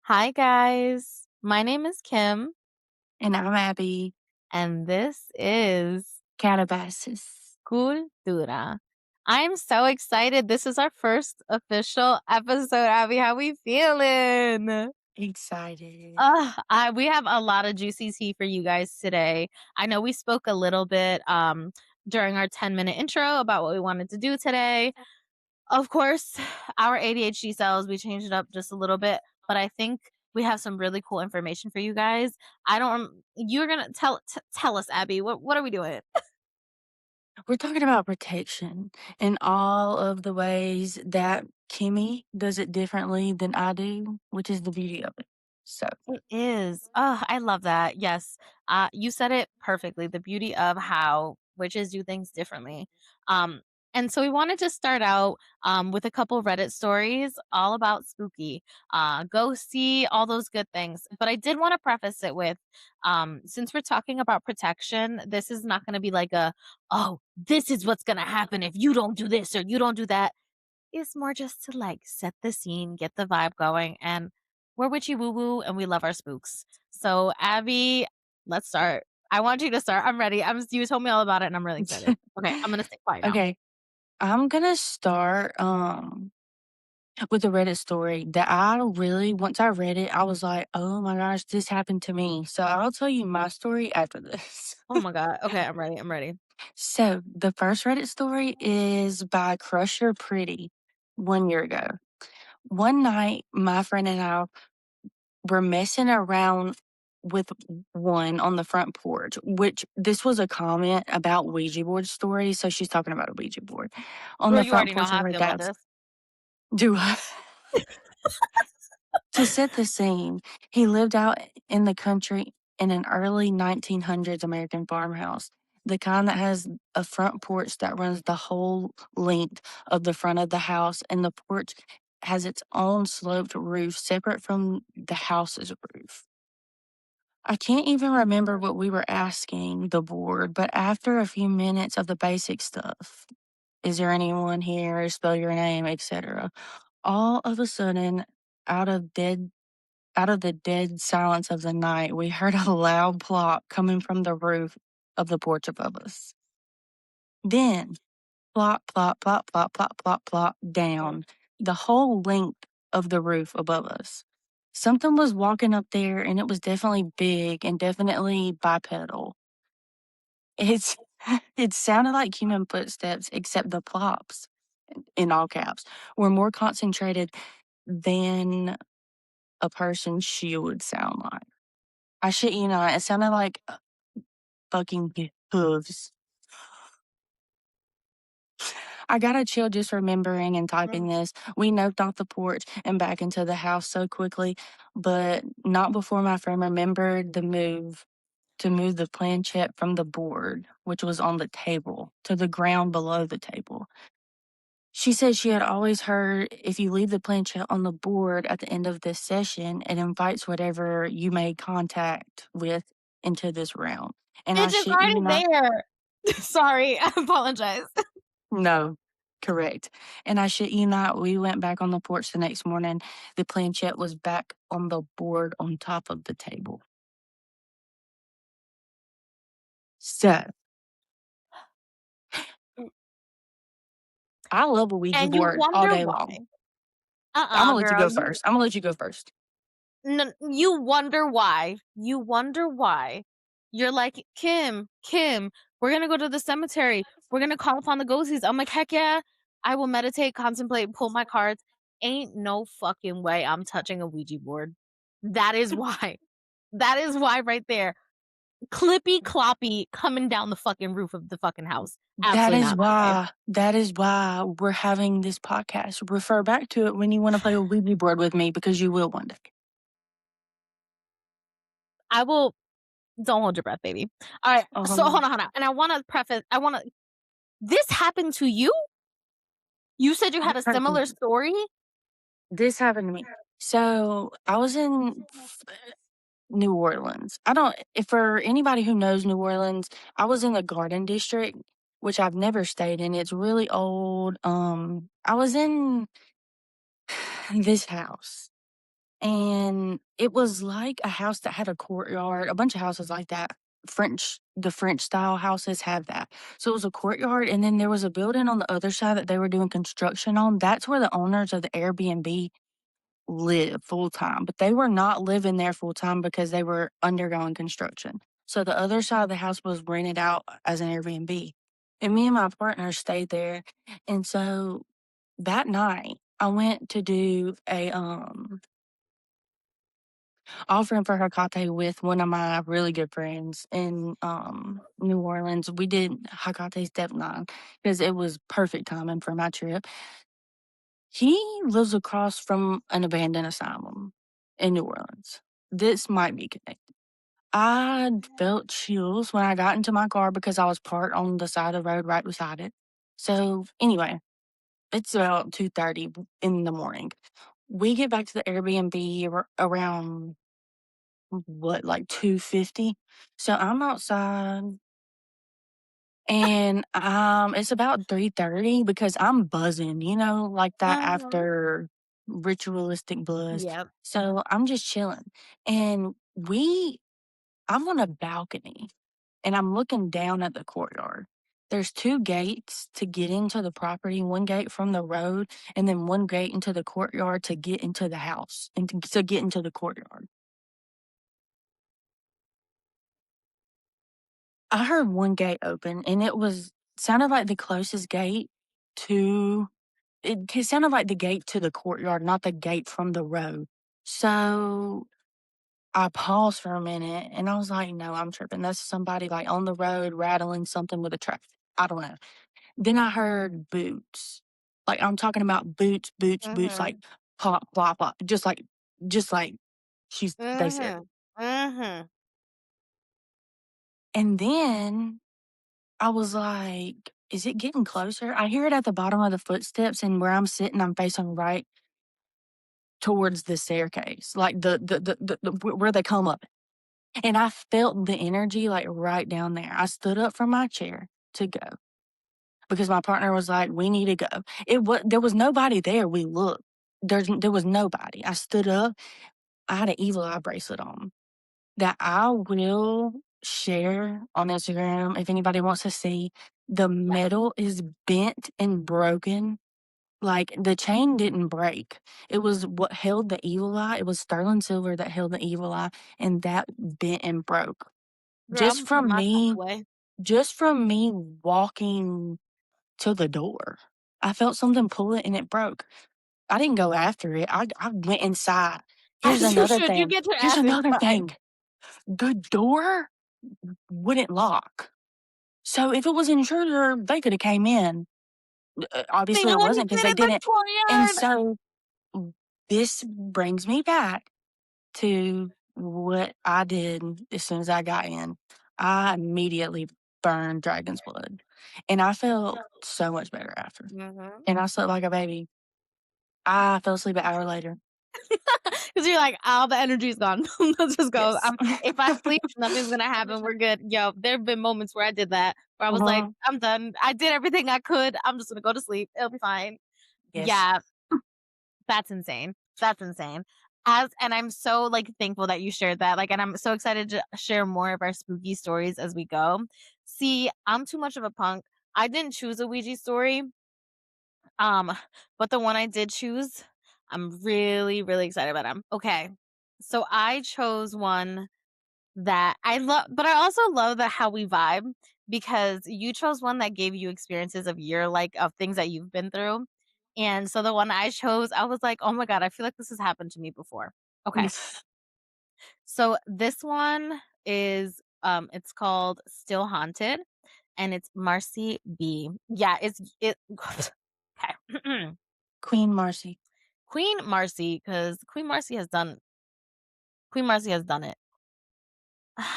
Hi, guys. My name is Kim, And I'm Abby. and this is Calabasas. Cultura. I'm so excited. This is our first official episode, Abby. How we feeling? Excited. We have a lot of juicy tea for you guys today. I know we spoke a little bit during our 10-minute intro about what we wanted to do today. Of course, our ADHD cells, we changed it up just a little bit, but I think we have some really cool information for you guys. I don't You're going to tell us, Abby, what are we doing? We're talking about protection in all of the ways that Kimmy does it differently than I do, which is the beauty of it. So, It is. Oh, I love that. Yes. You said it perfectly. The beauty of how witches do things differently. Um, and so we wanted to start out with a couple Reddit stories all about spooky, ghosty, all those good things. But I did want to preface it with, since we're talking about protection, this is not going to be like oh, this is what's going to happen if you don't do this or you don't do that. It's more just to, like, set the scene, get the vibe going, and we're witchy woo woo and we love our spooks. So, Abby, let's start. I want you to start. I'm ready. You told me all about it and I'm really excited. Okay, I'm gonna stay quiet now. okay, I'm gonna start with a Reddit story that I really once I read it, I was like, "Oh my gosh, this happened to me." So I'll tell you my story after this. Oh my god. Okay, I'm ready. I'm ready. So the first Reddit story is by Crusher Pretty 1 year ago. One night, my friend and I were messing around with one on the front porch, which this was a comment about Ouija board stories. So she's talking about a Ouija board on Girl, the you front already know porch of how I her feel about dad's. this. Do I? To set the scene, he lived out in the country in an early 1900s American farmhouse, the kind that has a front porch that runs the whole length of the front of the house, and the porch has its own sloped roof separate from the house's roof. I can't even remember what we were asking the board, but after a few minutes of the basic stuff, is there anyone here, spell your name, etc., all of a sudden, out of dead out of the dead silence of the night, we heard a loud plop coming from the roof of the porch above us. Then, plop, plop, plop, plop, plop, plop, plop, down the whole length of the roof above us. Something was walking up there, and it was definitely big and definitely bipedal. It's it sounded like human footsteps, except the plops, in all caps, were more concentrated than a person should sound like. I shit you not, it sounded like fucking hooves. I got a chill just remembering and typing Mm. this. We noped off the porch and back into the house so quickly, but not before my friend remembered to move the planchette from the board, which was on the table, to the ground below the table. She said she had always heard if you leave the planchette on the board at the end of this session, it invites whatever you made contact with into this realm. And I Bitch is shit you already not. there. Sorry, I apologize. No, correct. And I shit you not, we went back on the porch the next morning. The planchette was back on the board on top of the table. So I love a Ouija And you board all wonder day why. long. I'm gonna let you Girl, go first. I'm gonna let you go first. You wonder why. You wonder why. You're like, Kim, we're gonna go to the cemetery. We're gonna call upon the ghosties. I'm like, heck yeah. I will meditate, contemplate, pull my cards. Ain't no fucking way I'm touching a Ouija board. That is why. That is why right there. Clippy cloppy coming down the fucking roof of the fucking house. Absolutely not my way. That is why we're having this podcast. Refer back to it when you want to play a Ouija board with me because you will one day. I will don't hold your breath, baby. All right. So Um, hold on. And this happened to you? You said you had a similar story? this happened to me. So I was in New Orleans. I don't if for anybody who knows New Orleans, I was in the Garden District, which I've never stayed in. It's really old. I was in this house. and it was like a house that had a courtyard, a bunch of houses like that. The French style houses have that. So it was a courtyard, and then there was a building on the other side that they were doing construction on. That's where the owners of the Airbnb live full time, but they were not living there full time because they were undergoing construction. So the other side of the house was rented out as an Airbnb. And me and my partner stayed there. And so that night I went to do a offering for Hecate with one of my really good friends in New Orleans. We did Hecate step 9 because it was perfect timing for my trip. He lives across from an abandoned asylum in New Orleans. This might be connected. I felt chills when I got into my car because I was parked on the side of the road right beside it. So, anyway, it's about 2:30 in the morning. We get back to the Airbnb around what, like 2:50? So, I'm outside and, it's about 3:30 because I'm buzzing, like that Mhm. after ritualistic buzz. Yep. So, I'm just chilling, and I'm on a balcony, and I'm looking down at the courtyard. There's 2 gates to get into the property, 1 gate from the road, and then 1 gate into the courtyard to get into the house and to get into the courtyard. I heard 1 gate open, and it sounded like the closest gate to it sounded like the gate to the courtyard, not the gate from the road. So, I paused for a minute, and I was like, "No, I'm tripping. That's somebody, like, on the road rattling something with a truck." I don't know. Then I heard boots. Like, I'm talking about boots, boots, boots, like, Mhm. pop, plop, plop, just like they said. Mhm. Mhm. And then I was like, "Is it getting closer?" I hear it at the bottom of the footsteps, and where I'm sitting, I'm facing right towards the staircase, like the where they come up. And I felt the energy, like, right down there. I stood up from my chair to go because my partner was like, "We need to go." There was nobody there, we looked. There was nobody. I stood up. I had an evil eye bracelet on that I will share on Instagram if anybody wants to see. The metal is bent and broken. Like, the chain didn't break. It was what held the evil eye. It was sterling silver that held the evil eye, and that bent and broke. Girl, Just Imma put from my stuff me away. just from me walking to the door, I felt something pull it and it broke. I didn't go after it. I went inside. Here's As you another should, you thing. get your Here's ass another inside. thing. The door wouldn't lock. So if it was an intruder, they coulda came in. They Obviously know it what he wasn't because did they in the didn't. And courtyard. so this brings me back to what I did as soon as I got in. I immediately burned dragon's blood, and I felt so much better after, Mhm. and I slept like a baby. I fell asleep an hour later. 'Cause you're like, "All the energy's gone. Let's just go. Yes. If I sleep, nothing's gonna happen. We're good." Yo, there have been moments where I did that, where I was like, Uh-huh. "I'm done. I did everything I could. I'm just gonna go to sleep. It'll be fine." Yes. Yeah, that's insane. That's insane. And I'm so, like, thankful that you shared that, like, and I'm so excited to share more of our spooky stories as we go. See, I'm too much of a punk. I didn't choose a Ouija story, um, but the one I did choose, I'm really, really excited about 'em. Okay. So I chose one that I love, but I also love that how we vibe because you chose one that gave you experiences of of things that you've been through. And so the one I chose, I was like, "Oh my god, I feel like this has happened to me before." Okay. So this one is it's called Still Haunted and it's Marcy B. Yeah, it okay. Queen Marcy. Queen Marcy, cuz Queen Marcy has done it.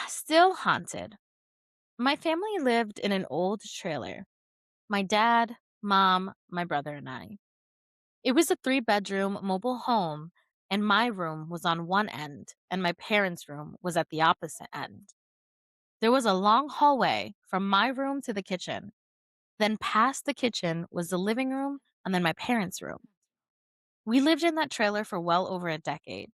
Still haunted. My family lived in an old trailer. My dad, mom, my brother, and I. It was a 3-bedroom mobile home, and my room was on one end, and my parents' room was at the opposite end. There was a long hallway from my room to the kitchen. Then, past the kitchen was the living room, and then my parents' room. We lived in that trailer for well over a decade.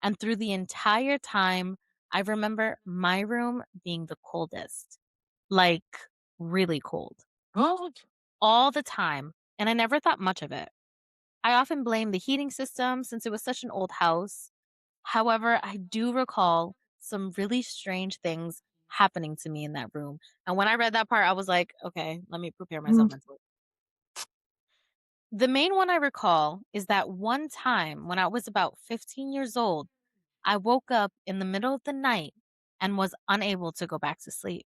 And through the entire time, I remember my room being the coldest, like really cold, What? all the time. And I never thought much of it. I often blamed the heating system since it was such an old house. However, I do recall some really strange things happening to me in that room. And when I read that part, I was like, okay, let me prepare myself Mm. mentally. The main one I recall is that one time when I was about 15 years old, I woke up in the middle of the night and was unable to go back to sleep.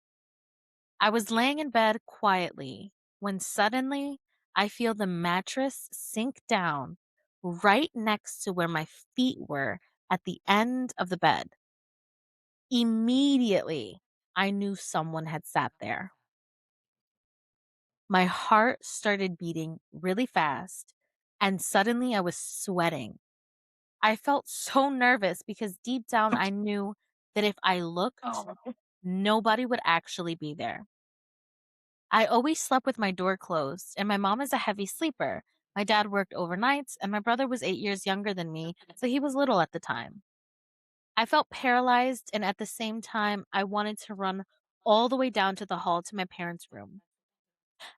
I was laying in bed quietly when suddenly I feel the mattress sink down right next to where my feet were at the end of the bed. Immediately, I knew someone had sat there. My heart started beating really fast, and suddenly I was sweating. I felt so nervous because deep down I knew that if I looked, Oh. nobody would actually be there. I always slept with my door closed, and my mom is a heavy sleeper. My dad worked overnights, and my brother was 8 years younger than me, so he was little at the time. I felt paralyzed, and at the same time, I wanted to run all the way down to the hall to my parents' room.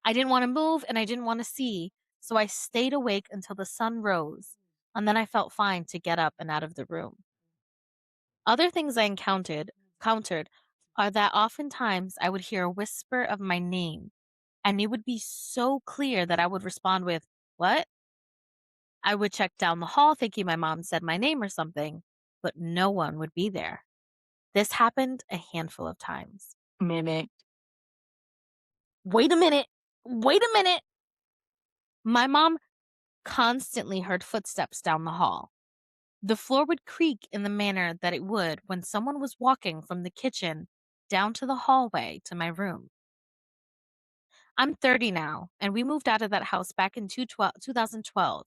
I didn't want to move, and I didn't want to see, so I stayed awake until the sun rose, and then I felt fine to get up and out of the room. Other things I countered are that oftentimes I would hear a whisper of my name, and it would be so clear that I would respond with, "What?" I would check down the hall thinking my mom said my name or something, but no one would be there. This happened a handful of times. Mimic. Wait a minute. Wait a minute. My mom constantly heard footsteps down the hall. The floor would creak in the manner that it would when someone was walking from the kitchen down to the hallway to my room. I'm 30 now, and we moved out of that house back in 2012.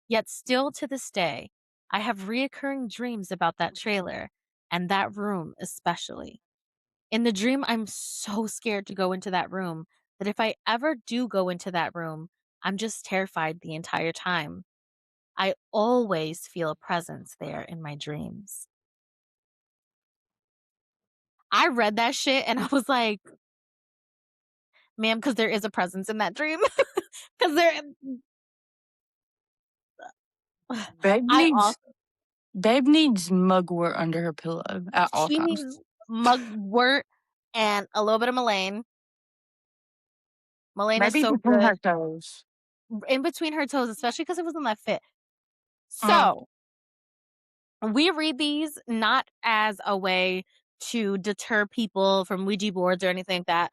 Yet, still to this day, I have reoccurring dreams about that trailer and that room especially. In the dream, I'm so scared to go into that room that if I ever do go into that room, I'm just terrified the entire time. I always feel a presence there in my dreams. I read that shit and I was like, ma'am, because there is a presence in that dream. Because there, Babe I needs also, Babe needs mugwort under her pillow at all she times. needs mugwort and a little bit of Malaine. Malaine is Maybe so between good her toes. in between her toes, especially because it was in that fit. Mm. So, we read these not as a way to deter people from Ouija boards or anything like that.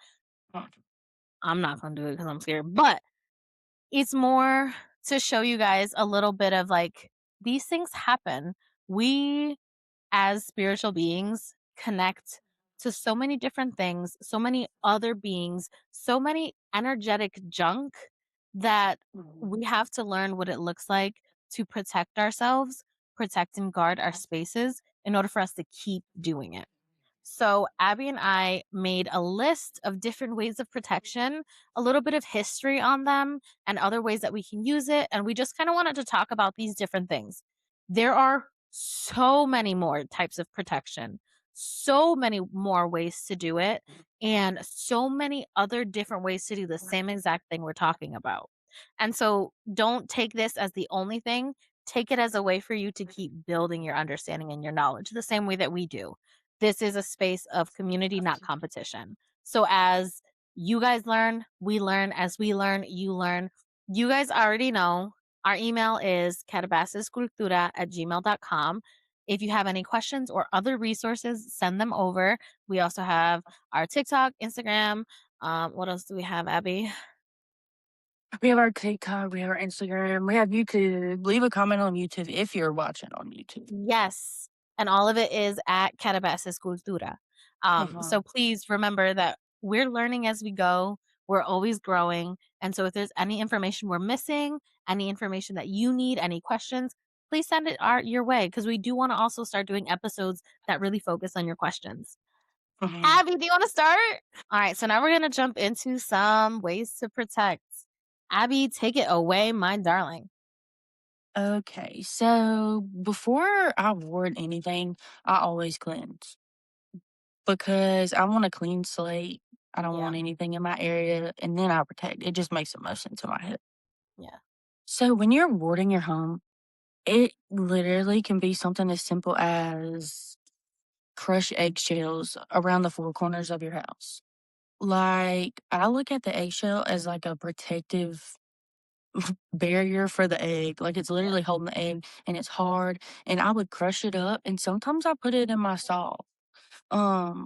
I'm not gonna do it because I'm scared, but it's more to show you guys a little bit of like these things happen. We as spiritual beings connect to so many different things, so many other beings, so many energetic junk that we have to learn what it looks like to protect ourselves, protect and guard our spaces in order for us to keep doing it. So, Abby and I made a list of different ways of protection, a little bit of history on them, and other ways that we can use it. And we just kind of wanted to talk about these different things. There are so many more types of protection, so many more ways to do it, and so many other different ways to do the same exact thing we're talking about. And so, don't take this as the only thing. Take it as a way for you to keep building your understanding and your knowledge the same way that we do. This is a space of community, not competition. So as you guys learn, we learn. As we learn, you learn. You guys already know our email is carabasescultura@gmail.com. If you have any questions or other resources, send them over. We also have our TikTok, Instagram. What else do we have, Abby? We have our TikTok, we have our Instagram, we have YouTube. Leave a comment on YouTube if you're watching on YouTube. Yes, and all of it is at Calabasas Cultura. So Mhm. please remember that we're learning as we go. We're always growing, and so if there's any information we're missing, any information that you need, any questions, please send it your way because we do want to also start doing episodes that really focus on your questions. Mhm. Abby, do you want to start? All right, so now we're gonna jump into some ways to protect. Abby, take it away, my darling. Okay, so before I ward anything, I always cleanse because I want a clean slate. I don't Yeah, want anything in my area, and then I protect. It just makes the most sense in my head. yeah, So when you're warding your home, it literally can be something as simple as crush eggshells around the four corners of your house. Like, I look at the eggshell as like a protective barrier for the egg. Like, it's yeah, literally holding the egg and it's hard. And I would crush it up and sometimes I put it in my salt.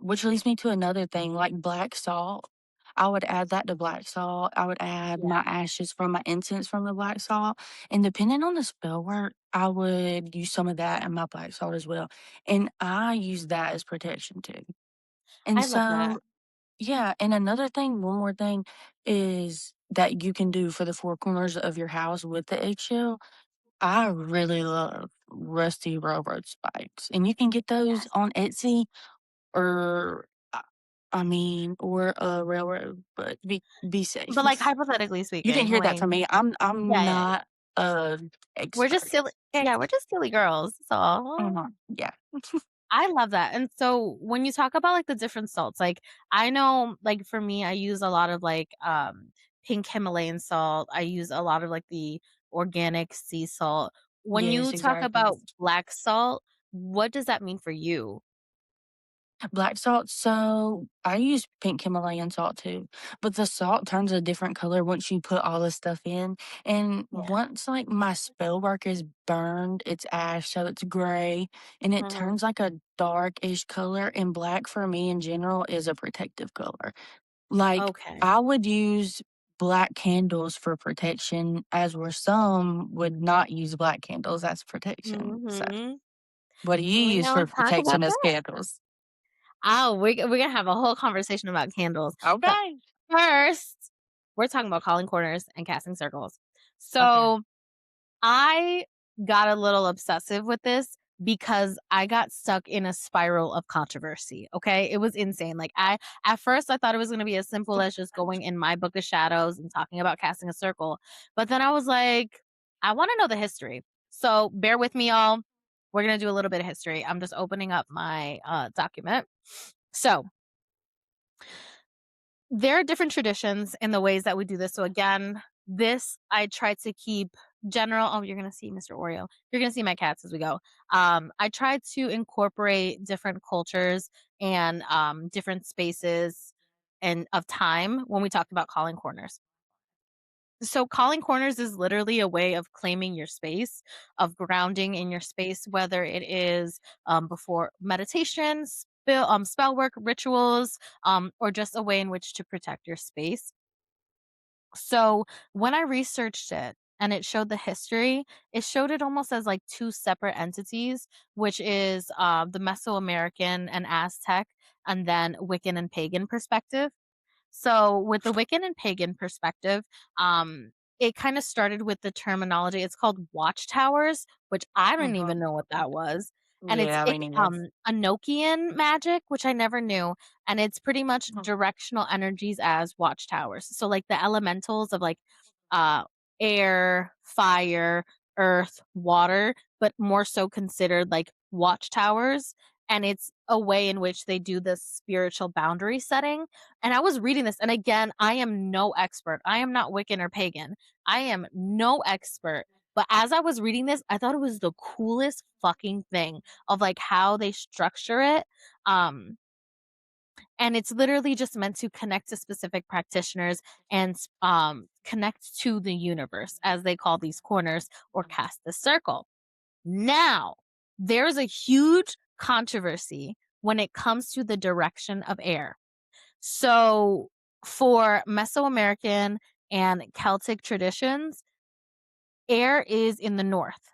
Which leads me to another thing, like black salt. I would add that to black salt. I would add yeah. my ashes from my incense from the black salt. And depending on the spell work, I would use some of that in my black salt as well. And I use that as protection too. And I love that. so, yeah. And another thing, one more thing is that you can do for the four corners of your house with the eggshell. I really love rusty railroad spikes. And you can get those Yes. on Etsy or or a railroad, but be safe. But, like, hypothetically You didn't speaking, hear that like from me. I'm yeah, yeah, not a we're just expert. silly Okay. yeah, we're just silly girls, so Yeah. I love that, and so when you talk about, like, the different salts, like, I know, like, for me, I use a lot of, like, pink Himalayan salt, I use a lot of, like, the organic sea salt. When Yes, you talk exactly. about black salt, what does that mean for you? Black salt, so I use pink Himalayan salt too, but the salt turns a different color once you put all this stuff in, and Yeah. once, like, my spell work is burned, it's ash, so it's gray, and it Mhm. turns like a darkish color, and black for me in general is a protective color. Like, Okay. I would use black candles for protection, as where some would not use black candles as protection, so Mhm. what do you We use gonna for talk about protection as that. candles? Oh, we're gonna have a whole conversation about candles, but Okay. first, we're talking about calling corners and casting circles. Okay. So I got a little obsessive with this because I got stuck in a spiral of controversy, okay? It was insane. Like I at first I thought it was going to be as simple as just going in my book of shadows and talking about casting a circle. But then I was like, I want to know the history. So bear with me y'all. We're going to do a little bit of history. I'm just opening up my document. So, there are different traditions in the ways that we do this. So again, this I try to keep general. Oh, you're gonna see Mr. Oreo. You're gonna see my cats as we go. I try to incorporate different cultures and different spaces and of time when we talk about calling corners. So calling corners is literally a way of claiming your space, of grounding in your space, whether it is before meditation, spell work, rituals, or just a way in which to protect your space. So when I researched it and it showed the history, it showed it almost as like two separate entities, which is the Mesoamerican and Aztec, and then Wiccan and pagan perspective. So with the Wiccan and pagan perspective, it kind of started with the terminology. It's called watchtowers, which I didn't Mhm. even know what that was. And Yeah, me neither. Enochian magic, which I never knew. And it's pretty much Mhm. directional energies as watchtowers. So like the elementals of like uh air, fire, earth, water, but more so considered like watchtowers. And it's a way in which they do this spiritual boundary setting, and I was reading this, and again, I am no expert. I am not Wiccan or pagan. I am no expert. But as I was reading this, I thought it was the coolest fucking thing of like how they structure it. Um, and it's literally just meant to connect to specific practitioners and connect to the universe, as they call these corners or cast the circle. Now, there's a huge controversy when it comes to the direction of air. So, for Mesoamerican and Celtic traditions, air is in the north.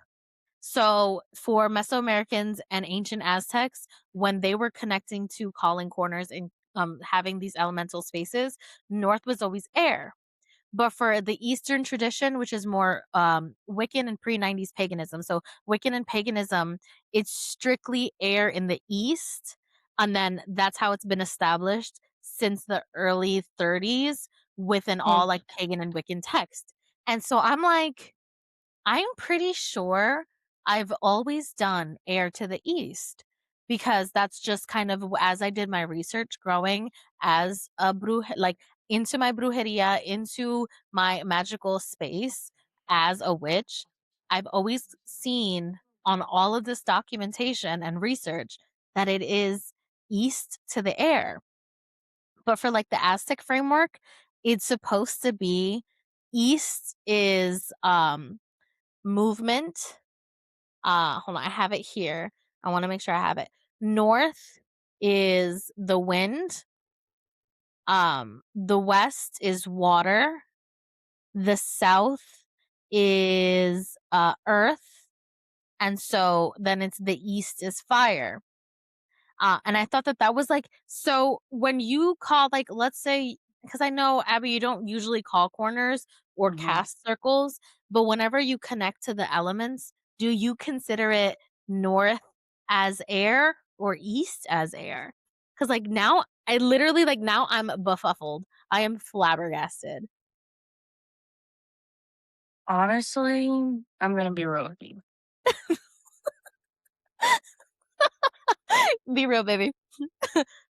So, for Mesoamericans and ancient Aztecs, when they were connecting to calling corners and having these elemental spaces, north was always air. But for the Eastern tradition, which is more Wiccan and pre-90s paganism, so Wiccan and paganism, it's strictly air in the East, and then that's how it's been established since the early 30s within all Mhm. like pagan and Wiccan text. And so I'm like, I'm pretty sure I've always done air to the east because that's just kind of as I did my research growing as a like into my brujeria, into my magical space as a witch. I've always seen on all of this documentation and research that it is east to the air. But for like the Aztec framework, it's supposed to be east is movement. Hold on, I have it here. I want to make sure I have it. North is the wind. The west is water. The south is earth. And so then it's the east is fire. And I thought that that was like, so when you call, like, let's say, because I know, Abby, you don't usually call corners or Mhm. cast circles, but whenever you connect to the elements, do you consider it north as air or east as air? Because, like, now I literally, like, now I'm befuddled. I am flabbergasted. Honestly, I'm gonna be real with you. Be real, baby.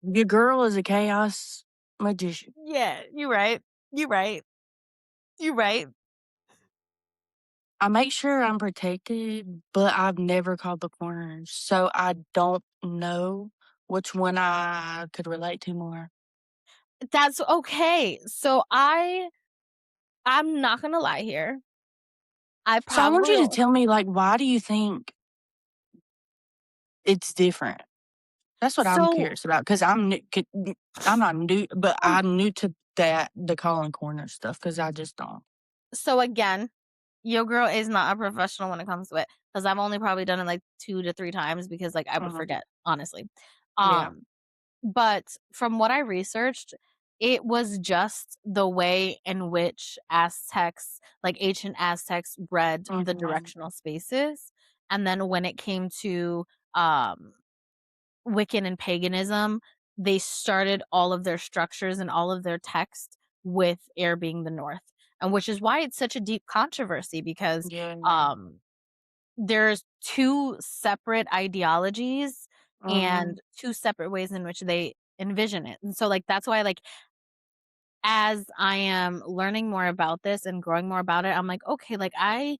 Your girl is a chaos magician. Yeah, you're right. You're right. You're right. I make sure I'm protected, but I've never called the corners, so I don't know which one I could relate to more. That's okay. So I'm not gonna lie here. I So I want probably you to o tell me, like, why do you think it's different? That's what I'm so, curious about, 'cause I'm not new, but um, I'm new to that, the calling corner stuff, 'cause I just don't. so again, your girl is not a professional when it comes to it, because 'cause I've only probably done it, like, 2 to 3 times because, like, I would Mhm. forget, honestly. Yeah. Um, but from what I researched, it was just the way in which Aztecs, like, ancient Aztecs read the Mhm. directional spaces, and then when it came to, um Wiccan and paganism, they started all of their structures and all of their text with air being the north, and which is why it's such a deep controversy because, Yeah. um, there's 2 separate ideologies Mhm. and 2 separate ways in which they envision it, and so, like, that's why, like, as I am learning more about this and growing more about it, I'm like, "Okay, like, I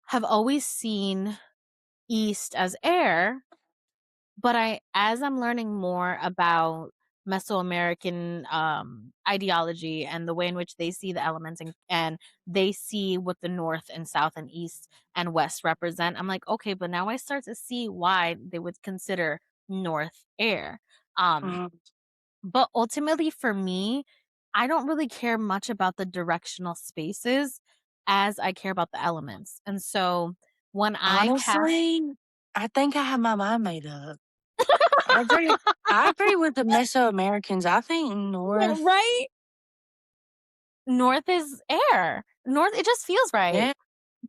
have always seen east as air." But as I'm learning more about Mesoamerican, ideology and the way in which they see the elements and they see what the North and South and East and West represent, I'm like, "Okay, but now I start to see why they would consider North air." Um, Mhm. but ultimately for me, I don't really care much about the directional spaces as I care about the elements, and so when I cast Honestly, I think I have my mind made up. I agree with the Mesoamericans. I think Yeah, North. right? North is air. North, it just feels right. Yeah.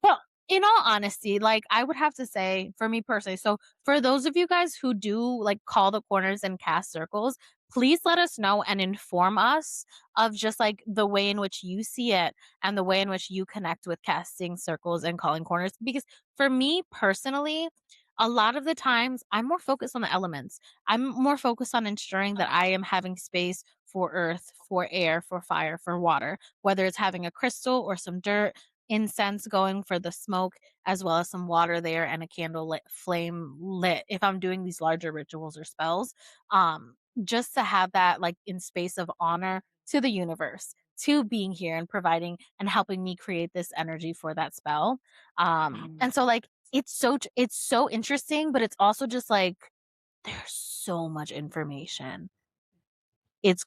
But in all honesty, like, I would have to say for me personally, so for those of you guys who do, like, call the corners and cast circles, please let us know and inform us of just, like, the way in which you see it and the way in which you connect with casting circles and calling corners, because for me personally, a lot of the times, I'm more focused on the elements. I'm more focused on ensuring that I am having space for earth, for air, for fire, for water, whether it's having a crystal or some dirt, incense going for the smoke, as well as some water there and a candle lit flame lit if I'm doing these larger rituals or spells. Um, just to have that like in space of honor to the universe, to being here and providing and helping me create this energy for that spell. And so like it's so interesting, but it's also just like there's so much information. It's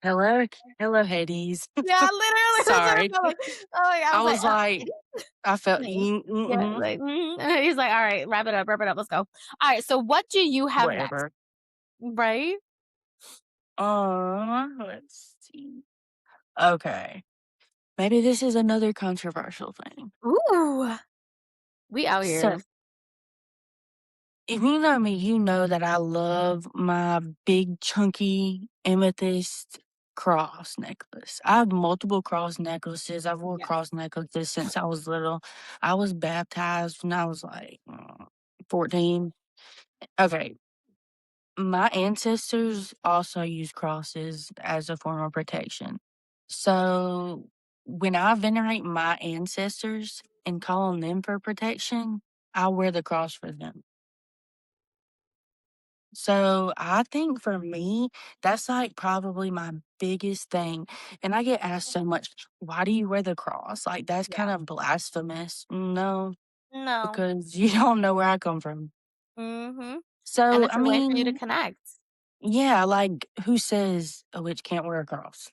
Hello, Hades. yeah, literally that's what I Sorry. felt like. Oh yeah, I I was like, was like, I felt nice. Yeah, mhm, like, he's like, "All right, wrap it up, let's go." Alright, so what do you have next? whatever. Right? Let's see. Okay. Maybe this is another controversial thing. Ooh, we out So, here. if you know me, you know that I love my big chunky amethyst. cross necklace. I have multiple cross necklaces. I've wore Yes. cross necklaces since I was little. I was baptized when I was like 14. Okay, my ancestors also used crosses as a form of protection. So when I venerate my ancestors and call on them for protection, I wear the cross for them. So I think for me, that's like probably my biggest thing. And I get asked so much, why do you wear the cross? Like that's kind Yeah. of blasphemous. No, No. because you don't know where I come from. Mhm. And So it's I a way for you to mean, connect, yeah, like who says a witch can't wear a cross?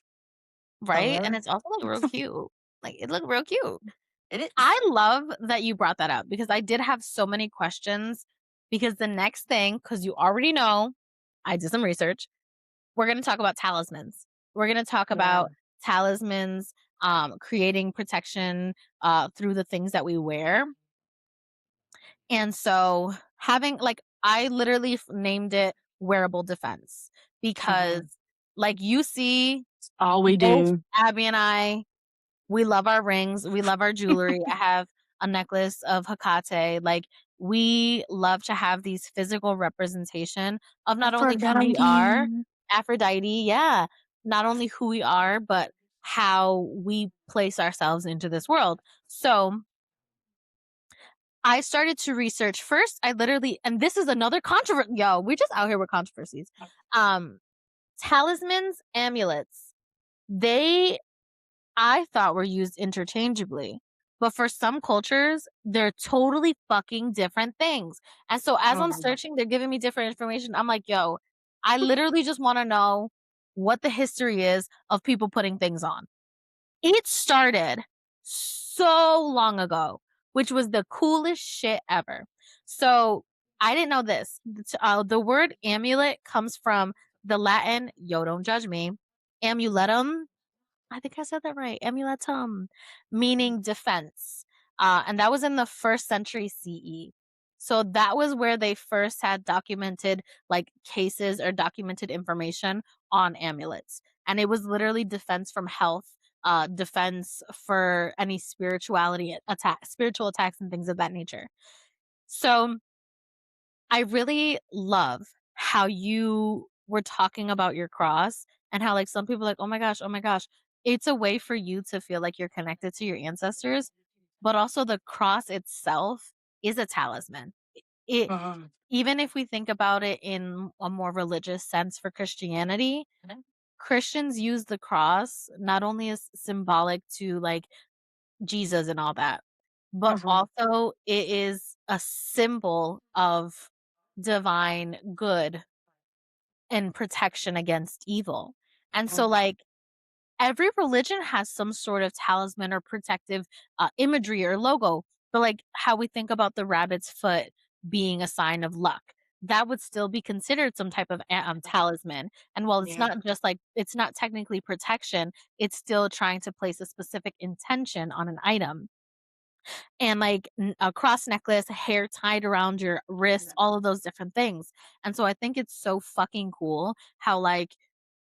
right? And Hello? it's also, like, real cute. Like, it looked real cute. It I is. love that you brought that up because I did have so many questions because the next thing, because you already know, I did some research, we're gonna talk about talismans. We're gonna talk Yeah. about talismans, creating protection, through the things that we wear. And so having like I literally named it wearable defense because Mhm. like you see All we both do. Abby and I, we love our rings, we love our jewelry. I have a necklace of Hecate. Like we love to have these physical representation of not only who we are, Aphrodite. Aphrodite, yeah, not only who we are, but how we place ourselves into this world. So I started to research first. I literally, and this is another controversy. Yo, we're just out here with controversies. Um, talismans, amulets, they I thought were used interchangeably. But for some cultures, they're totally fucking different things. And so as I'm Mhm. searching, they're giving me different information. I'm like, yo, I literally just want to know what the history is of people putting things on. It started so long ago, which was the coolest shit ever. So, I didn't know this. The word amulet comes from the Latin, yo, don't judge me, amuletum. I think I said that right, amuletum, meaning defense. And that was in the 1st century CE. So that was where they first had documented like cases or documented information on amulets. And it was literally defense from health, defense for any spiritual attacks and things of that nature. So I really love how you were talking about your cross and how like some people are like, oh my gosh. It's a way for you to feel like you're connected to your ancestors, but also the cross itself is a talisman. It Mhm. even if we think about it in a more religious sense for Christianity, Christians use the cross not only as symbolic to like Jesus and all that, but Mhm. also it is a symbol of divine good and protection against evil. And so, Mhm. like, every religion has some sort of talisman or protective imagery or logo, but like how we think about the rabbit's foot being a sign of luck. That would still be considered some type of talisman. And while it's Yeah. not just like, it's not technically protection, it's still trying to place a specific intention on an item and like a cross necklace, hair tied around your wrist, all of those different things. And so I think it's so fucking cool how like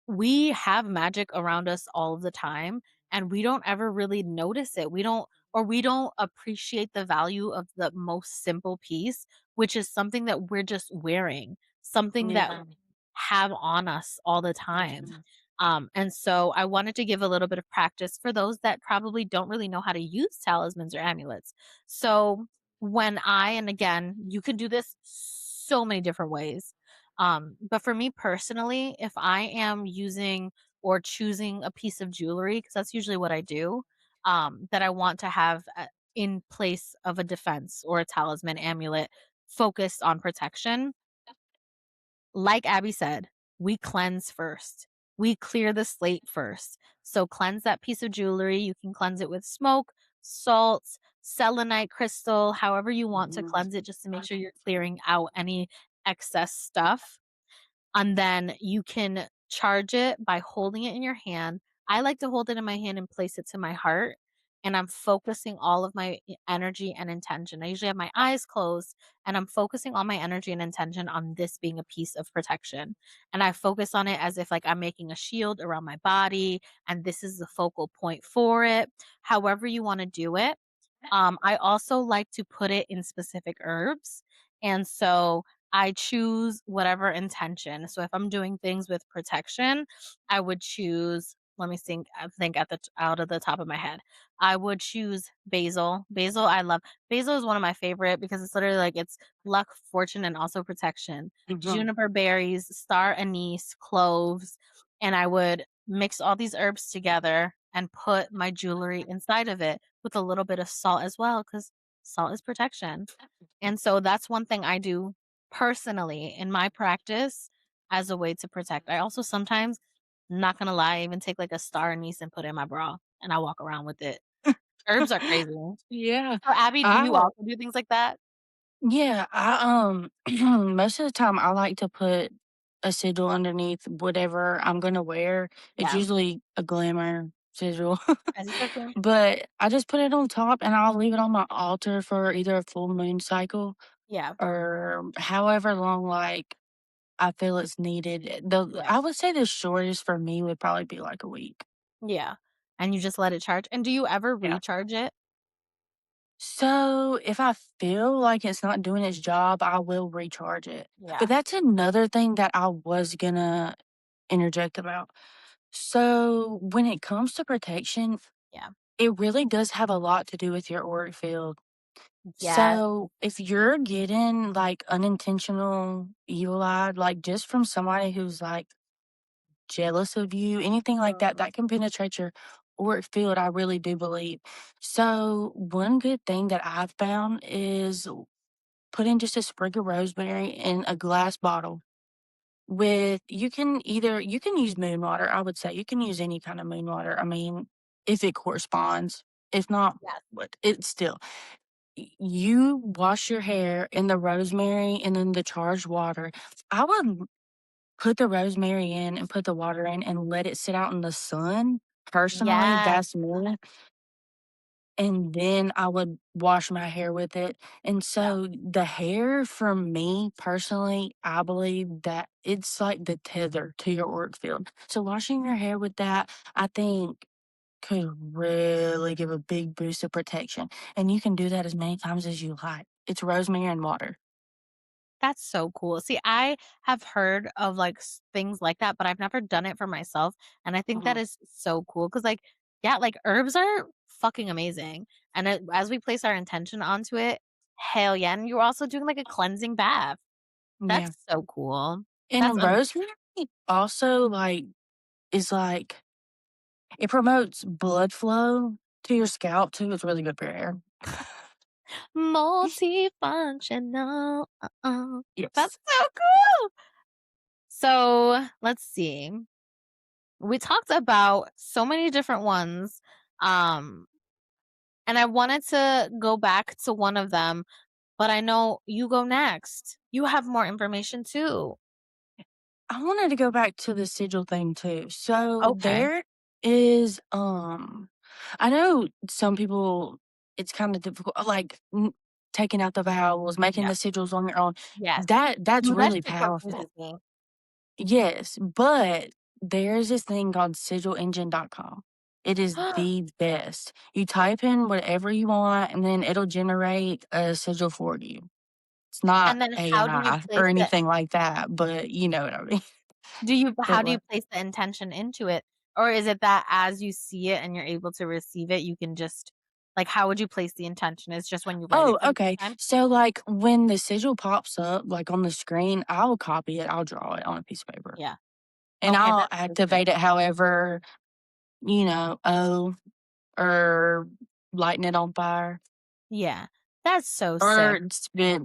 we have magic around us all of the time and we don't ever really notice it. We don't appreciate the value of the most simple piece, which is something that we're just wearing, something that Yeah. have on us all the time. Mhm. And so I wanted to give a little bit of practice for those that probably don't really know how to use talismans or amulets. So and again, you can do this so many different ways. But for me personally, if I am using or choosing a piece of jewelry, because that's usually what I do, that I want to have in place of a defense or a talisman amulet focused on protection, like Abby said, we cleanse first. We clear the slate first. So cleanse that piece of jewelry. You can cleanse it with smoke, salt, selenite crystal, however you want to Mhm. cleanse it, just to make sure you're clearing out any excess stuff. And then you can charge it by holding it in your hand. I like to hold it in my hand and place it to my heart. and I'm focusing all of my energy and intention. I usually have my eyes closed and I'm focusing all my energy and intention on this being a piece of protection. And I focus on it as if like I'm making a shield around my body and this is the focal point for it. However you want to do it. I also like to put it in specific herbs. And so I choose whatever intention. So if I'm doing things with protection, I would choose, let me think at the out of the top of my head. I would choose basil. Basil I love. Basil is one of my favorite because it's literally like it's luck, fortune, and also protection. Mhm. Juniper berries, star anise, cloves, and I would mix all these herbs together and put my jewelry inside of it with a little bit of salt as well, because salt is protection. And so that's one thing I do personally in my practice as a way to protect. I also sometimes, not gonna lie, I even take like a star anise and put it in my bra and I walk around with it. Herbs are crazy. Yeah. So Abby, do I you also do things like that? yeah, most of the time, I like to put a sigil underneath whatever I'm gonna wear. It's Yeah, usually a glamour sigil, as you should do. but I just put it on top and I'll leave it on my altar for either a full moon cycle Yeah, or however long, like, I feel it's needed. The yeah, I would say the shortest for me would probably be, like, a week. yeah. And you just let it charge. And do you ever Yeah. recharge it? So, if I feel like it's not doing its job, I will recharge it. But Yeah, that's another thing that I was gonna interject about. So, when it comes to protection, yeah. it really does have a lot to do with your auric field. Yeah. So, if you're getting like unintentional evil eye, like just from somebody who's like jealous of you, anything like that, Mm, that can penetrate your auric field, I really do believe. So, one good thing that I've found is put in just a sprig of rosemary in a glass bottle with you can use moon water, I would say. You can use any kind of moon water. I mean, if it corresponds. If not, yes. what it's still you wash your hair in the rosemary and then the charged water. I would put the rosemary in and put the water in and let it sit out in the sun. Personally, Yes. that's me. And then I would wash my hair with it. And Yeah. so the hair for me personally, I believe that it's like the tether to your auric field. So washing your hair with that, I think could really give a big boost of protection. And you can do that as many times as you like. It's rosemary and water. That's so cool. See, I have heard of like things like that, but I've never done it for myself. And I think that Mhm. is so cool because, like, yeah, like herbs are fucking amazing. And as we place our intention onto it, hell yeah. And you're also doing like a cleansing bath. That's Yeah. so cool. That's And rosemary also is like it promotes blood flow to your scalp too. It's really good for your hair. multifunctional. Yes. That's so cool. So let's see. We talked about so many different ones. Um, and I wanted to go back to one of them, but I know you go next. You have more information too. I wanted to go back to the sigil thing too. So Okay. there is I know some people it's kind of difficult like taking out the vowels, making Yeah. the sigils on your own. Yes. That's Dude, that really shit powerful. confuses me. Yes, but there's this thing called sigilengine.com. It is the best. You type in whatever you want and then it'll generate a sigil for you. It's not And then how do you AI or place the anything like that, but you know what I mean. But how do you what? place the intention into it? Or is it that as you see it and you're able to receive it, you can just like how would you place the intention? It's just when you write Oh, it for the okay. first time? So, like, when the sigil pops up, like, on the screen, I'll copy it, I'll draw it on a piece of paper, Yeah. and Okay, I'll that's so sick. activate it however, or lighten it on fire, Yeah. That's so or sick.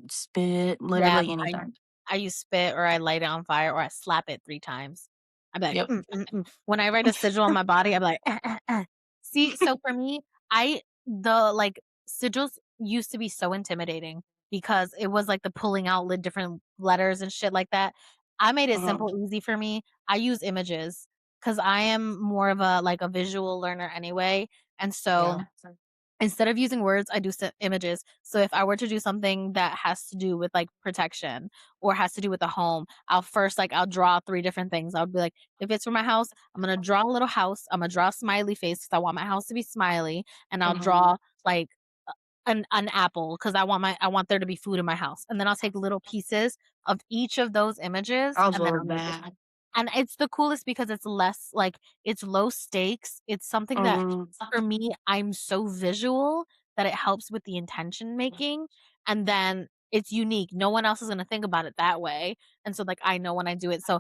spit, Yeah, literally I anything. I use spit or I light it on fire or I slap it 3 times. I'm like, Yep. "Mm, mm, mm." When I write a sigil on my body, I'm like, See, so for me, like, sigils used to be so intimidating because it was like the pulling out different letters and shit like that. I made it Uh-huh. simple, easy for me. I use images because I am more of a, like, a visual learner anyway, and Yeah. so Instead of using words, I do images. So if I were to do something that has to do with like protection or has to do with the home, I'll first like I'll draw three different things. I'll be like, if it's for my house, I'm gonna draw a little house. I'm gonna draw a smiley face because I want my house to be smiley, and I'll Uh-huh. draw like an apple because I want there to be food in my house, and then I'll take little pieces of each of those images, I and then love I'll make it. that. And it's the coolest because it's less like it's low stakes. It's something that Um, for me, I'm so visual that it helps with the intention making, and then it's unique. No one else is gonna think about it that way, and so, like, I know when I do it. So,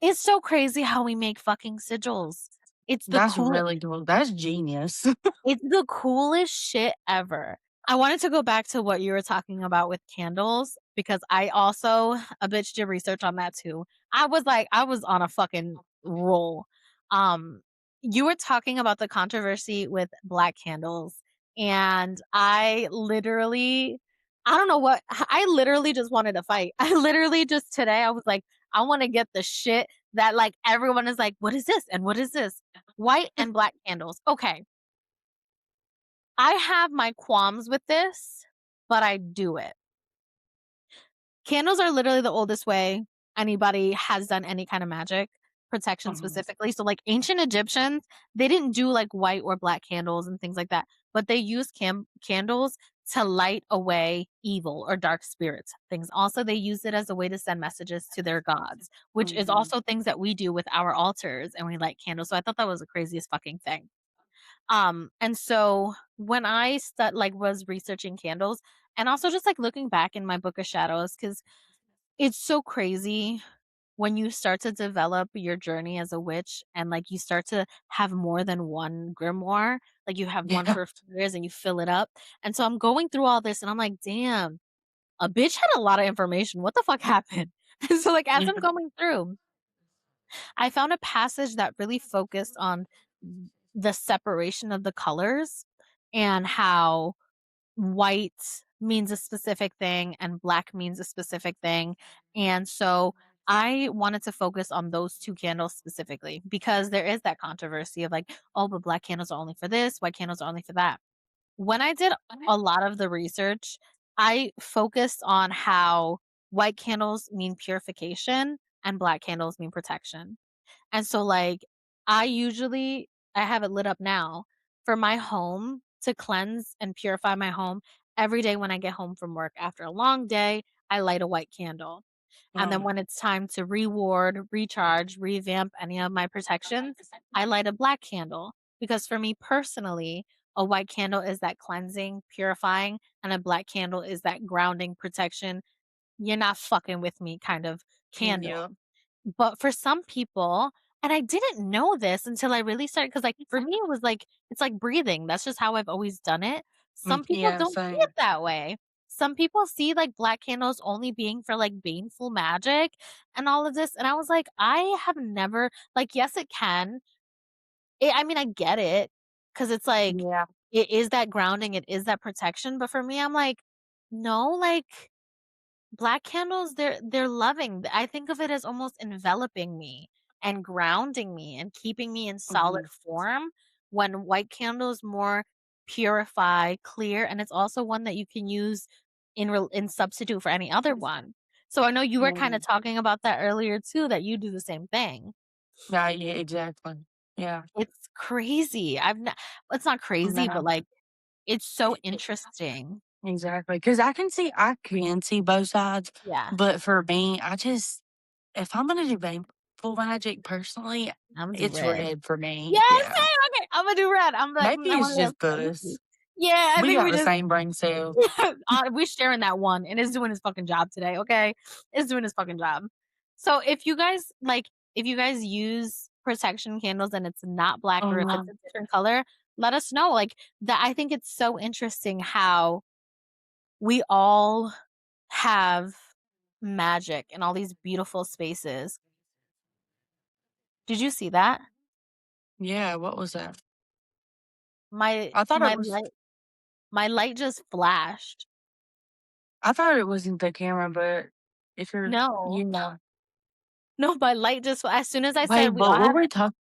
it's so crazy how we make fucking sigils. It's the that's cool really cool. That's genius. it's the coolest shit ever. I wanted to go back to what you were talking about with candles because I also a bitch did research on that too. I was on a fucking roll. Um, you were talking about the controversy with black candles, and I don't know what I literally just wanted to fight. I literally just today I was like, I want to get the shit that like everyone is like, what is this? And what is this? White and black candles. Okay, I have my qualms with this, but I do it. Candles are literally the oldest way anybody has done any kind of magic, protection Mhm, specifically. So, like ancient Egyptians, they didn't do like white or black candles and things like that, but they used candles to light away evil or dark spirits. Things also, they used it as a way to send messages to their gods, which is mhm. also things that we do with our altars and we light candles. So, I thought that was the craziest fucking thing. And so when I like was researching candles and also just like looking back in my book of shadows, because it's so crazy when you start to develop your journey as a witch and like you start to have more than one grimoire, like you have one Yeah. for fears and you fill it up. And so I'm going through all this and I'm like, damn, a bitch had a lot of information. What the fuck happened? And so like as Yeah. I'm going through, I found a passage that really focused on the separation of the colors and how white means a specific thing and black means a specific thing. And so I wanted to focus on those two candles specifically because there is that controversy of like, oh, but black candles are only for this, white candles are only for that. When I did a lot of the research, I focused on how white candles mean purification and black candles mean protection. And so, like, I have it lit up now for my home to cleanse and purify my home every day when I get home from work after a long day, I light a white candle. And then Um, when it's time to reward, recharge, revamp any of my protections, I light a black candle. Because for me personally, a white candle is that cleansing, purifying, and a black candle is that grounding protection. You're not fucking with me kind of candle. yeah. But for some people and I didn't know this until I really started, because like, for me, it was like it's like breathing, that's just how I've always done it. Some people Yeah, don't see it same. that way. Some people see, like, black candles only being for, like, baneful magic and all of this, and I was like, I have never like, yes, it can. I mean, I get it, because it's like, Yeah. it is that grounding, it is that protection, but for me, I'm like, "No, like, black candles, they're loving. I think of it as almost enveloping me and grounding me and keeping me in solid Mhm. form when white candles more purify, clear, and it's also one that you can use in substitute for any other one. So I know you were kinda Mhm. talking about that earlier too, that you do the same thing. Yeah, exactly. Yeah. It's crazy. I've not it's not crazy, but, No. like, it's so interesting. Exactly. Because I can see both sides, Yeah, but for me, if I'm gonna do full magic personally, Imma do it's red. red for me, Yeah, yeah. same, okay, Imma do red. I'm like, Maybe I it's wanna go just fancy. us. Yeah, I We think got we the just same brain cell. we're sharing that one, and it's doing his fucking job today, okay? It's doing his fucking job. So, if you guys use protection candles and it's not black or if it's Um, a different color, let us know, like, that I think it's so interesting how we all have magic in all these beautiful spaces. Did you see that? yeah, what was that? My I thought it my was my light just flashed. I thought it wasn't the camera, but if you're No. you know. No, my light just as soon as I Wait, said we but all what have were we talking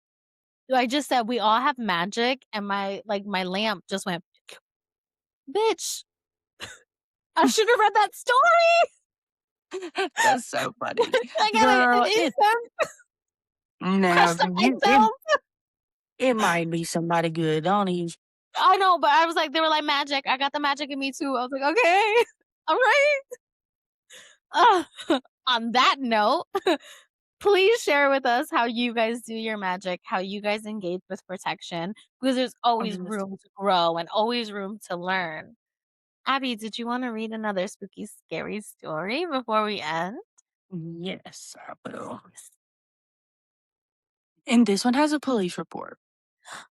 I just said we all have magic and my lamp just went Bitch, I should have read that story. That's so funny. I got an Girl, it incense, no, crushed up you myself. it might be somebody good, don't even. I know, but I was like, they were like magic. I got the magic in me too. I was like, okay, all right. On that note, please share with us how you guys do your magic, how you guys engage with protection, because there's always Um, room to grow and always room to learn. Abby, did you want to read another spooky, scary story before we end? yes, I will. And this one has a police report.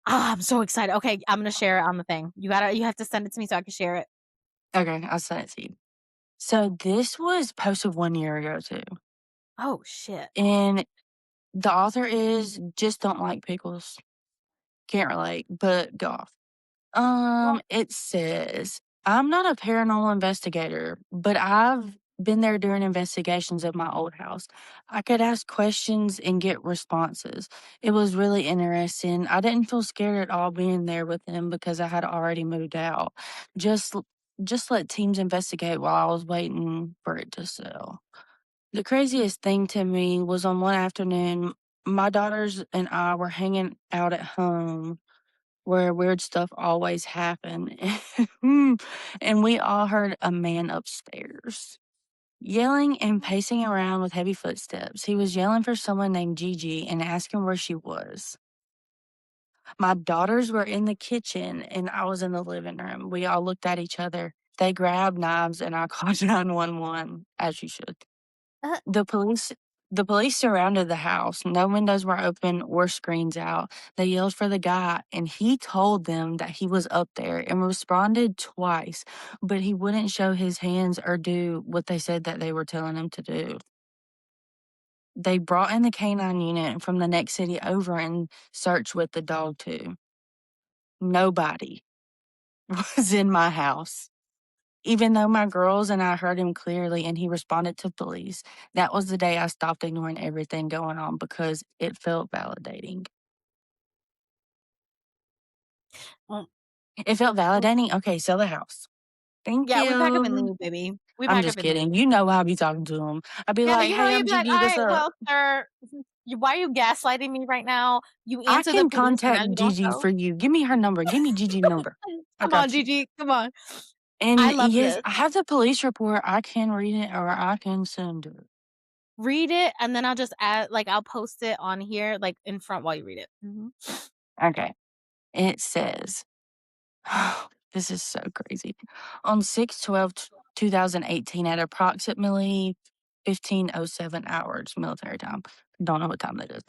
Ah, I'm so excited. Okay, I'm gonna share it on the thing. You have to send it to me so I can share it. Okay, I'll send it to you. So this was posted 1 year ago too. Oh shit. And the author is just don't like pickles. Can't relate, but go off. Well, It says, I'm not a paranormal investigator, but I've been there during investigations of my old house. I could ask questions and get responses. It was really interesting. I didn't feel scared at all being there with them because I had already moved out. Just just let teams investigate while I was waiting for it to sell. The craziest thing to me was on one afternoon, my daughters and I were hanging out at home where weird stuff always happened. And we all heard a man upstairs yelling and pacing around with heavy footsteps. He was yelling for someone named Gigi and asking where she was. My daughters were in the kitchen and I was in the living room. We all looked at each other. They grabbed knives and I called 911, as you should. uh, The police the police surrounded the house. No windows were open or screens out. They yelled for the guy and he told them that he was up there and responded twice, but he wouldn't show his hands or do what they said that they were telling him to do. They brought in the canine unit from the next city over and searched with the dog too. Nobody was in my house. Even though my girls and I heard him clearly and he responded to police, that was the day I stopped ignoring everything going on because it felt validating. mm, It felt mm, validating. Okay, sell the house. Thank yeah, we pack up and you. leave, baby. We I'm pack just up and leave. kidding. You know how I be talking to him. I'd be Yeah, but like, you know, hey, you'd I'm be like, Gigi. all What's right, up? well, sir, why are you gaslighting me right now? You I answer the can police and now contact you don't Gigi show. for you. Give me her number. Give me Gigi's number. I Come on, got you. Gigi. Come on. I And love yes, this. I have the police report. I can read it or I can send it. Read it, and then I'll just add, like, I'll post it on here, like, in front while you read it. Mhm. Okay. It says, this is so crazy. On 6/12/2018 at approximately 15:07 hours military time. Don't know what time that is.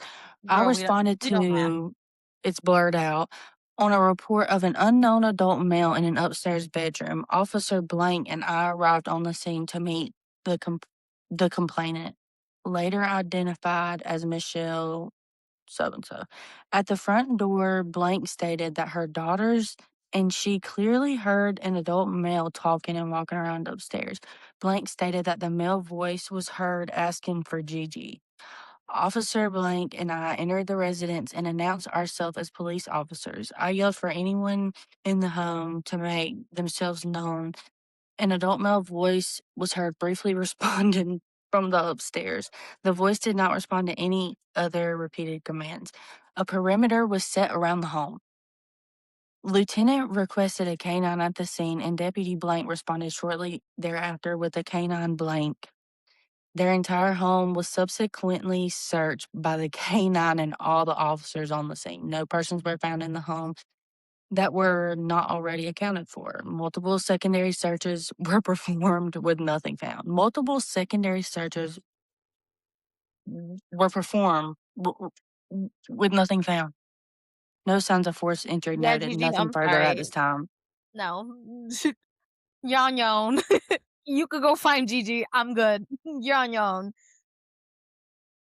I Girl, responded we don't math. to it's blurred out on a report of an unknown adult male in an upstairs bedroom. Officer Blank and I arrived on the scene to meet the the complainant, later identified as Michelle so and so. At the front door, Blank stated that her daughters and she clearly heard an adult male talking and walking around upstairs. Blank stated that the male voice was heard asking for Gigi. Officer Blank and I entered the residence and announced ourselves as police officers. I yelled for anyone in the home to make themselves known. An adult male voice was heard briefly responding from the upstairs. The voice did not respond to any other repeated commands. A perimeter was set around the home. Lieutenant requested a canine at the scene, and Deputy Blank responded shortly thereafter with a canine Blank. Their entire home was subsequently searched by the canine and all the officers on the scene. No persons were found in the home that were not already accounted for. Multiple secondary searches were performed with nothing found. Multiple secondary searches were performed with nothing found. No signs of forced entry Yeah, noted. Gigi, Nothing I'm further at sorry. this time. No. You're on your own. You could go find Gigi. I'm good. You're on your own.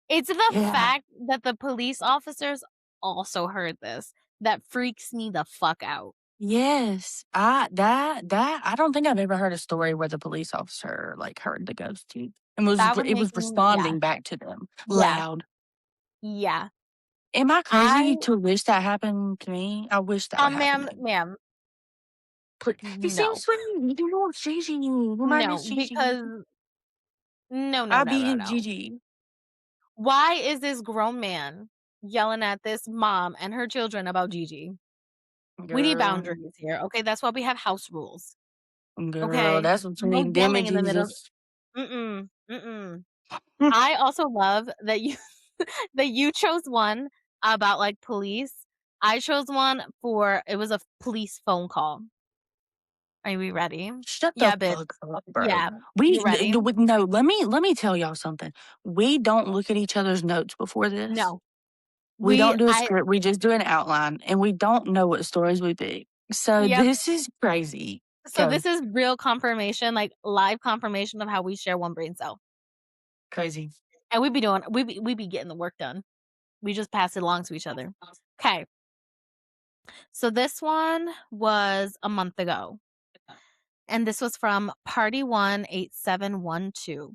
It's the Yeah. fact that the police officers also heard this that freaks me the fuck out. Yes. I I don't think I've ever heard a story where the police officer like heard the ghost too and That would it make was me, yeah, responding back to them yeah, loud. yeah. Am I I crazy to wish that happened to me? I wish that would happen ma'am, to me. ma'am, He seems No. sweet. You know it's Gigi. My name No, is Gigi. because no, no, I'll no, be no, his no. Gigi. Why is this grown man yelling at this mom and her children about Gigi? We need Girl, boundaries here, okay? That's why we have house rules, girl, okay? that's No between them and yelling in the middle. Jesus. Mm-mm, mm-mm. I also love that you that you chose one about, like, police. I chose one for it was a police phone call. Are we ready? Shut the Yeah, bitch. fuck up, bro. Yeah. We You ready? no, let me tell y'all something. We don't look at each other's notes before this. No. We We don't do a I script, we just do an outline, and we don't know what stories we pick. So Yep. this is crazy. So Go. this is real confirmation, like, live confirmation of how we share one brain cell. Crazy. And we be getting the work done. We just pass it along to each other. Okay. So this one was a month ago, and this was from Party 18712.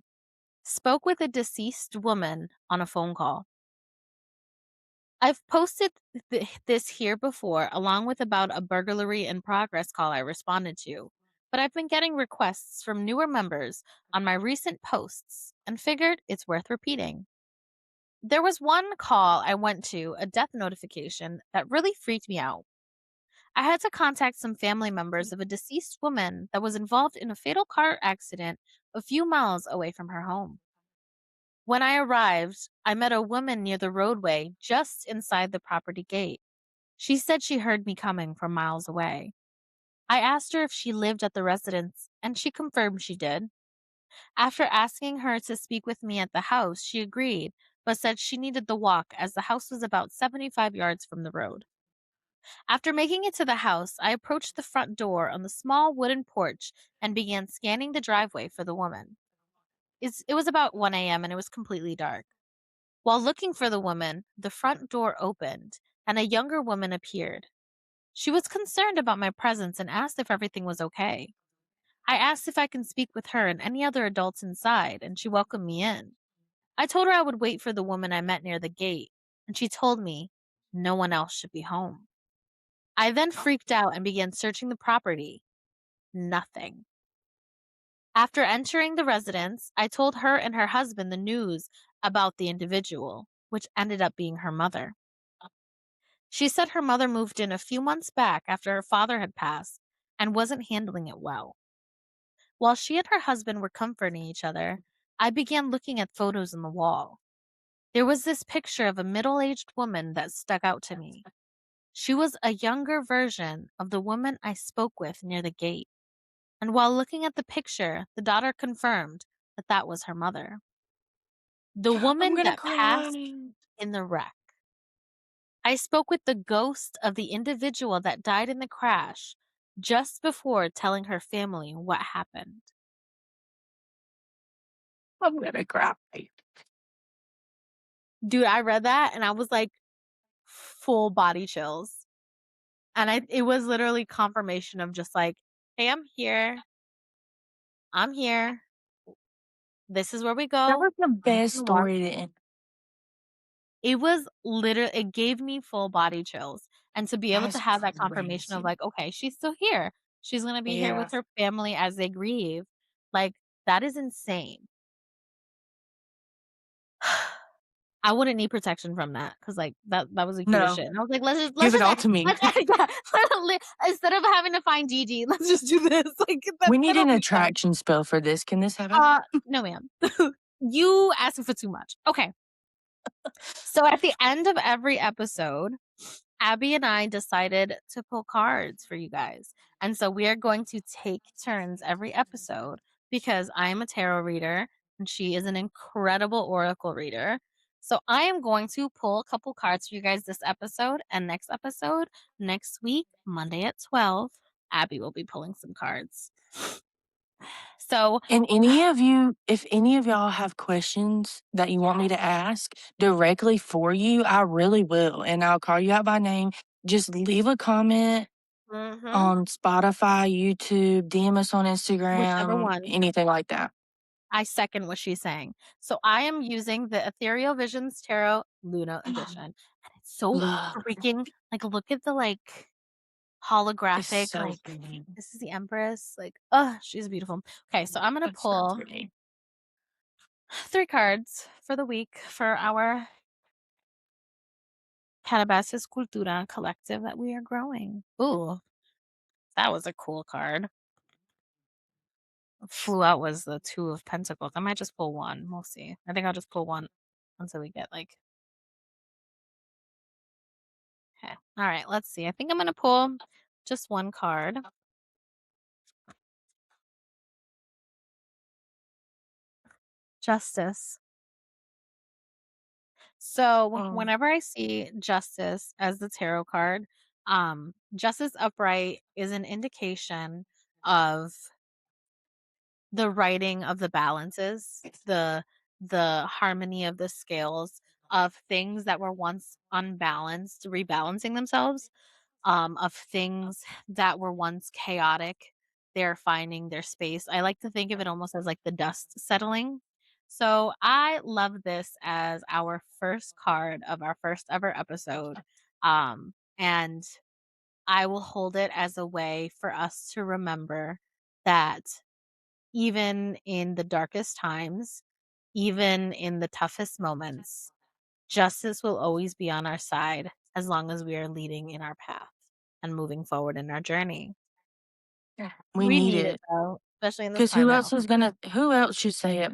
Spoke with a deceased woman on a phone call. I've posted this here before, along with about a burglary in progress call I responded to, but I've been getting requests from newer members on my recent posts and figured it's worth repeating. There was one call I went to, a death notification, that really freaked me out. I had to contact some family members of a deceased woman that was involved in a fatal car accident a few miles away from her home. When I arrived, I met a woman near the roadway just inside the property gate. She said she heard me coming from miles away. I asked her if she lived at the residence, and she confirmed she did. After asking her to speak with me at the house, she agreed, but said she needed the walk as the house was about 75 yards from the road. After making it to the house, I approached the front door on the small wooden porch and began scanning the driveway for the woman. It was about 1 a.m. and it was completely dark. While looking for the woman, the front door opened and a younger woman appeared. She was concerned about my presence and asked if everything was okay. I asked if I can speak with her and any other adults inside, and she welcomed me in. I told her I would wait for the woman I met near the gate, and she told me no one else should be home. I then freaked out and began searching the property. Nothing. After entering the residence, I told her and her husband the news about the individual, which ended up being her mother. She said her mother moved in a few months back after her father had passed and wasn't handling it well. While she and her husband were comforting each other, I began looking at photos on the wall. There was this picture of a middle aged woman that stuck out to me. She was a younger version of the woman I spoke with near the gate. And while looking at the picture, the daughter confirmed that that was her mother. The I'm woman gonna that passed cry. in the wreck. I spoke with the ghost of the individual that died in the crash just before telling her family what happened. I'm gonna cry. Dude, I read that and I was like full body chills. And it was literally confirmation of just like, "Hey, I'm here. I'm here. This is where we That go. was the I'm best gonna walk." story to end. It was literally it gave me full body chills, and to be able to That's have that confirmation of crazy. like, "Okay, she's still here. She's gonna be here Yeah. with her family as they grieve." Like, that is insane. I wouldn't need protection from that because like, that was the cutest No, shit, and I was like, give let's it just all to me. let's yeah, literally, instead of having to find Gigi, let's just do this, like, We need that'll an be fun. attraction spell for this. Can this happen? No, ma'am. You asking for too much. Okay, so at the end of every episode, Abby and I decided to pull cards for you guys. And so we are going to take turns every episode because I am a tarot reader and she is an incredible oracle reader. So I am going to pull a couple cards for you guys this episode and next episode, next week, Monday at 12. Abby will be pulling some cards. So, And any of you, if any of y'all have questions that you want me to ask directly for you, I really will. And I'll call you out by name. Just leave a comment mhm, on Spotify, YouTube, DM us on whichever Instagram, one. anything like that. I second what she's saying. So I am using the Ethereal Visions Tarot Luna edition. And it's so Love. freaking like look at the like It's holographic, so like, pretty. "This is the Empress," like, oh, she's beautiful. Okay, so I'm gonna It's so pull pretty. 3 cards for the week for our Calabasas Cultura collective that we are growing. Ooh, that was a cool card. Flew out was the 2 of Pentacles. I might just pull 1, we'll see. I think I'll just pull 1 until we get, like, okay. Alright, let's see. I think I'm gonna pull just 1 card. Justice. So, Oh, whenever I see Justice as the tarot card, Justice upright is an indication of the writing of the balances, the harmony of the scales of things that were once unbalanced, rebalancing themselves, of things that were once chaotic. They're finding their space. I like to think of it almost as like the dust settling. So I love this as our first card of our first ever episode. And I will hold it as a way for us to remember that even in the darkest times, even in the toughest moments, justice will always be on our side as long as we are leading in our path and moving forward in our journey. yeah. We We need need it it though, especially in this because who else climate. is gonna who else should say it?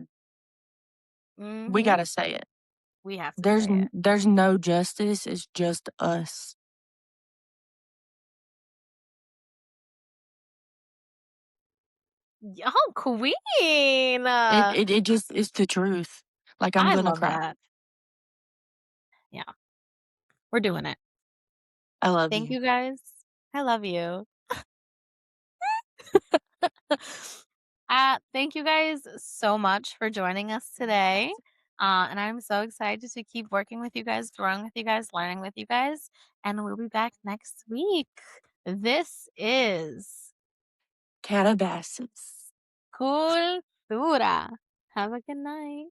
We Mhm. gotta say it. We have to say it. There's no justice, it's just us. Oh, queen! It just it's the truth. Like, I'm I gonna love cry. that. Yeah, we're doing it. I love Thank you. you guys. I love you. Thank you guys so much for joining us today. And I'm so excited to keep working with you guys, growing with you guys, learning with you guys. And we'll be back next week. This is Calabasas. Cultura. Have a good night.